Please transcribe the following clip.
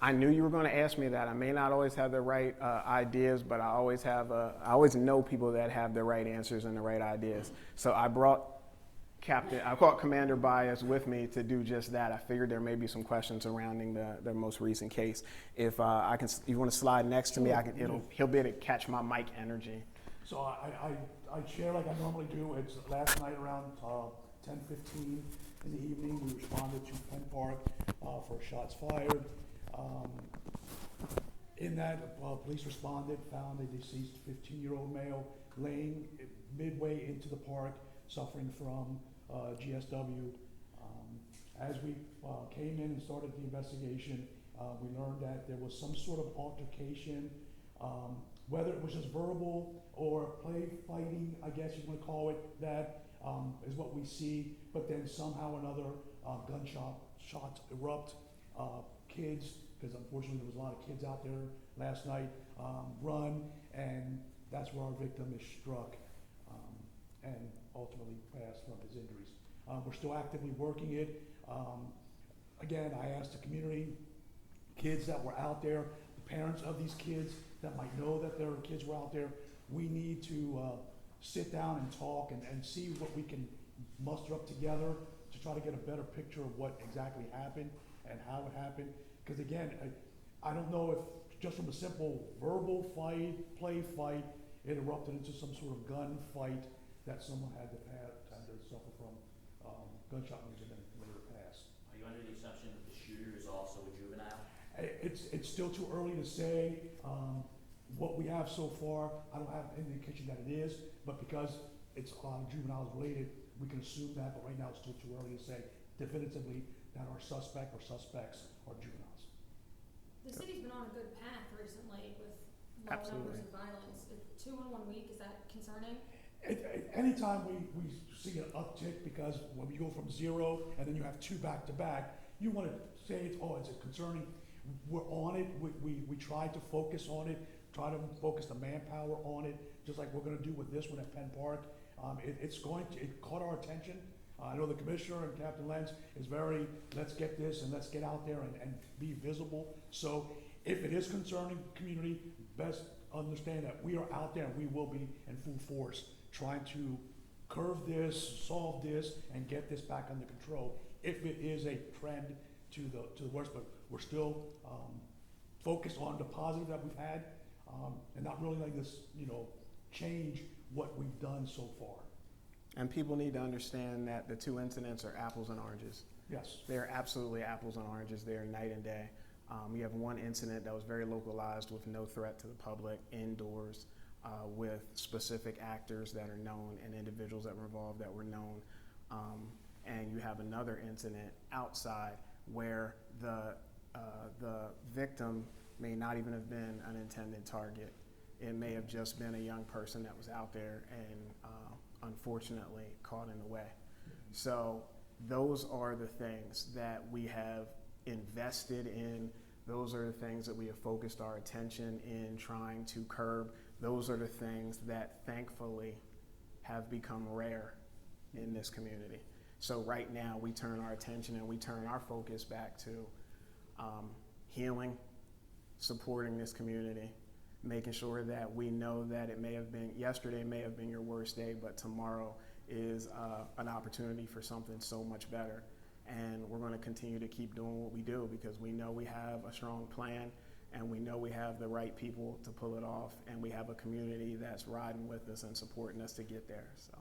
I knew you were going to ask me that. I may not always have the right ideas, but I always know people that have the right answers and the right ideas. So I brought Commander Baez with me to do just that. I figured there may be some questions surrounding the most recent case. If you want to slide next to me, he'll be able to catch my mic energy. So I share like I normally do. It's last night around 10:15 in the evening. We responded to Penn Park for shots fired. In that, police responded, found a deceased 15-year-old male laying midway into the park, suffering from GSW. As we came in and started the investigation, we learned that there was some sort of altercation, whether it was just verbal or play fighting, I guess you want to call it, that is what we see, but then somehow or another shots erupt, kids, because unfortunately there was a lot of kids out there last night, run, and that's where our victim is struck and ultimately passed from his injuries. We're still actively working it. Again, I asked the community, kids that were out there, the parents of these kids that might know that their kids were out there, we need to sit down and talk and see what we can muster up together to try to get a better picture of what exactly happened and how it happened. Because again, I don't know if just from a simple verbal fight, play fight, it erupted into some sort of gun fight that someone had to suffer from gunshot wounds and then later pass. Are you under the assumption that the shooter is also a juvenile? It's still too early to say. What we have so far, I don't have any indication that it is, but because it's juveniles related, we can assume that, but right now it's still too early to say definitively that our suspect or suspects are juveniles. The city's been on a good path recently with low numbers of violence. 2 in 1 week, is that concerning? Anytime we see an uptick, because when we go from 0 and then you have 2 back to back, you want to say it's concerning. We're on it. We try to focus on it, try to focus the manpower on it, just like we're going to do with this one at Penn Park. It caught our attention. I know the commissioner and Captain Lenz is let's get this and let's get out there and be visible. So if it is concerning community, best understand that we are out there and we will be in full force trying to curve this, solve this, and get this back under control. If it is a trend to the worst, but we're still focused on the positive that we've had and not really like this, change what we've done so far. And people need to understand that the 2 incidents are apples and oranges. Yes. They're absolutely apples and oranges. They're night and day. We have one incident that was very localized with no threat to the public, indoors, with specific actors that are known and individuals that were involved that were known. And you have another incident outside where the victim may not even have been an intended target. It may have just been a young person that was out there and unfortunately caught in the way. So those are the things that we have invested in. Those are the things that we have focused our attention in trying to curb. Those are the things that thankfully have become rare in this community. So right now we turn our attention and we turn our focus back to healing, supporting this community, making sure that we know that yesterday may have been your worst day, but tomorrow is an opportunity for something so much better. And we're going to continue to keep doing what we do because we know we have a strong plan and we know we have the right people to pull it off, and we have a community that's riding with us and supporting us to get there. So.